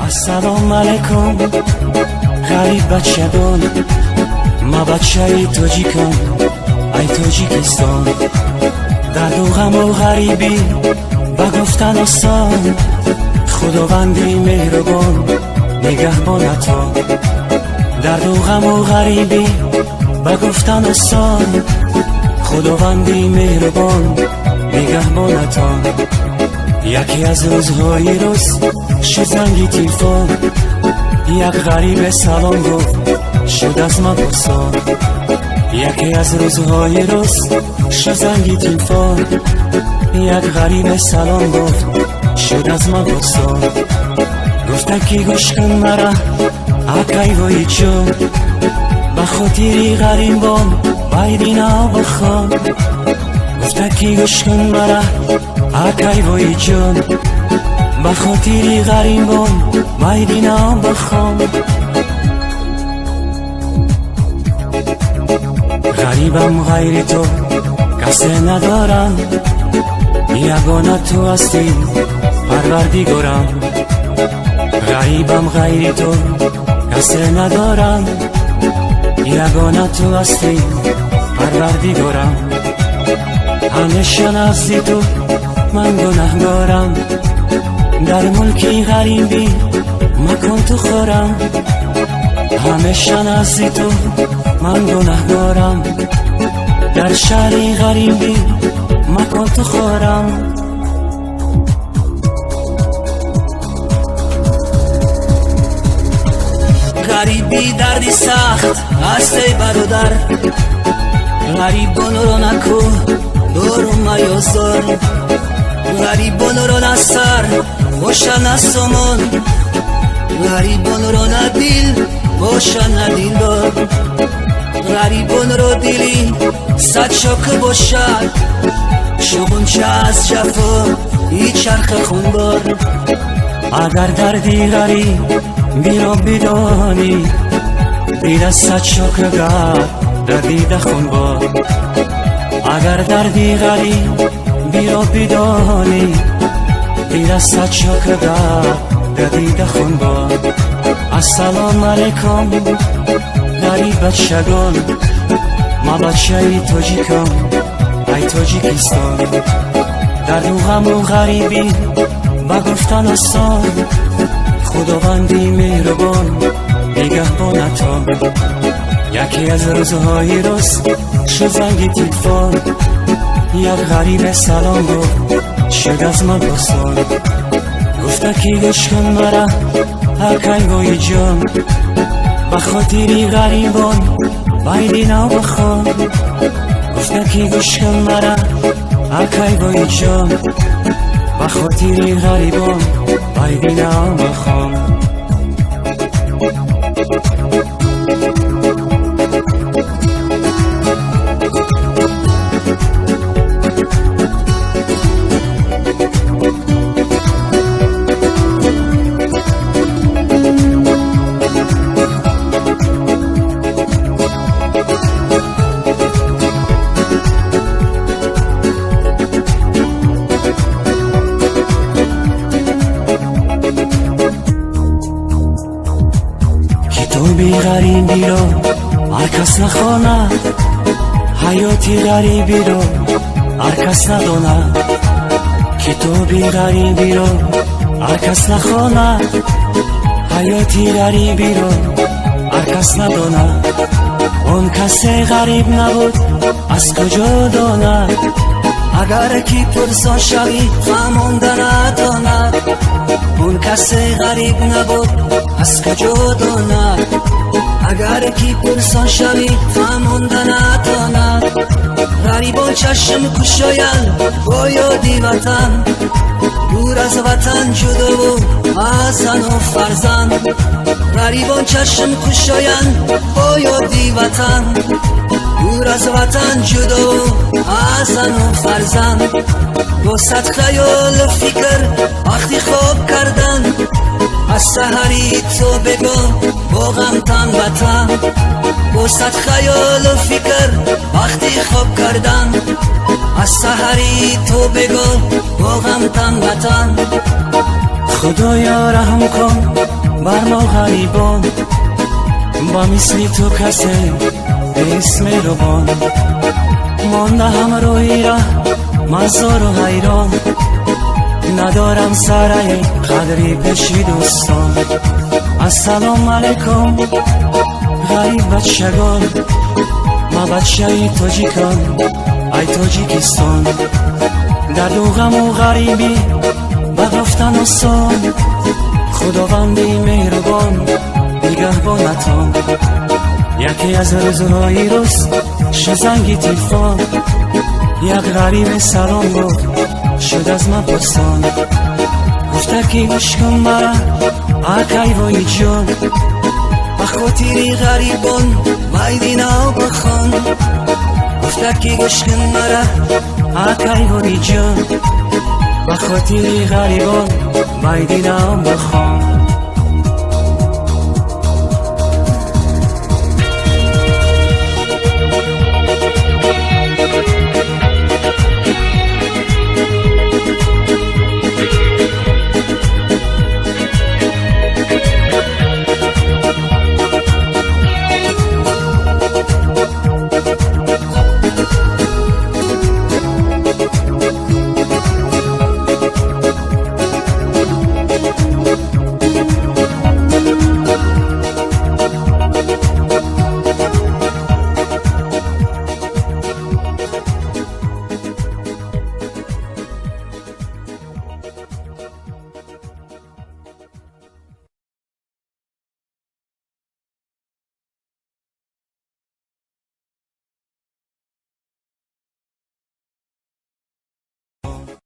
السلام علیکم غریب بچگان، ما بچه تاجیکم ای تاجیکستان. درد و غم و غریبی بگفتن آسان، خداوندی مهربان نگهبانتان. درد و غم و غریبی بگفتن آسان، خداوندی مهربان نگهبانتان. یکی از روزهای روز شد زنگی تلفن، یک غریب سلام گفت شد از من پرسان. یکی از روزهای روز شد زنگی تلفن، یک غریب سلام گفت شد از من پرسان. گفت که گوش کن مرا اکای وای جان، بخاطری غریبان بایدینا بخوان. گفت که گوش کن مرا اکای وای جان، بخاطری غریبان بایدینا بخوان. غریبم غیر تو کسی ندارم، یگانه تو هستی پروردگارم. غریبم غیر تو کسی ندارم، یگانه تو هستی پروردگارم. همیشه نزد تو من گناهکارم، در ملکی غریبی مکن تو خورم. همیشه نزد تو من گناهکارم، در شهری غریبی مکن تو خورم. غریبی دردی سخت است ای برادر، غریبان رو نکو دورم میازار. غریبان رو نسر باشن نسامان، غریبان رو ندیل باشن ندیل دار. غریبان رو دیلی صد شاکه باشد، شغون چه از جفا ای چرخ خونبار. اگر دردی غریب بیرا بدانی، دیده صد شاکه گرد دردیده خونبار. اگر دردی غریب بیرا بدانی، دیده صد شاکه گرد دردیده خونبار. السلام علیکم غریب بچگان، ما بچه تاجیکم ای تاجیکستان. درد و غم و غریبی بگفتن آسان، خداوندی مهربان نگهبانتان. یکی از روزهای روز شد زنگ تلفن، یک غریب سلام گفت شد از من پرسان. گفت که گوش کن مرا اکای وای جان، بخاطری غریبان بایدینا بخوان. گفت که گوش کن مرا اکای وای جان، بخاطری غریبان بایدینا بخوان. کتابی غریبی رو هر کس نخواند، حیاتی غریبی رو هر کس نداند. کتابی غریبی رو هر کس نخواند، حیاتی غریبی رو هر کس نداند. اون کسی غریب نبود از کجا داند، اگر کی پرسان شوی فهمانده نداند. اون کسی غریب نبود از کجا داند، اگر کی پرسان شوی فهمانده نداند. غریبان چشم کشایند با یادی وطن، دور از وطن جدا و از زن و فرزند. غریبان چشم کشایند با یادی وطن، دور از وطن جدا و از زن و فرزند. با صد خیال و فکر وقتی خواب کردن، از سحری تو بگو با غم تن به تن. با صد خیال و فکر وقتی خواب کردن، از سحری تو بگو با غم تن به تن. خدایا رحم کن بر ما غریبان، با مثل تو کسی به اسم روان، مانده همراهی را مزار و حیران، ندارم سرای قدری پیش دوستان. السلام علیکم غریب بچگان، ما بچه تاجیکان ای تاجیکستان، درد و غم و غریبی بگفتن آسان، خداوندی مهربان نگهبانتان. یکی از روزهای روز شد زنگ تلفن، یک غریب سلام گفت شد از من پرسان، گفته که گوش کن مرا اکی وای جان، بخاطر غریبان ویدینا بخوان، گفته که گوش کن مرا اکی وای جان، بخاطر غریبان ویدینا بخوان.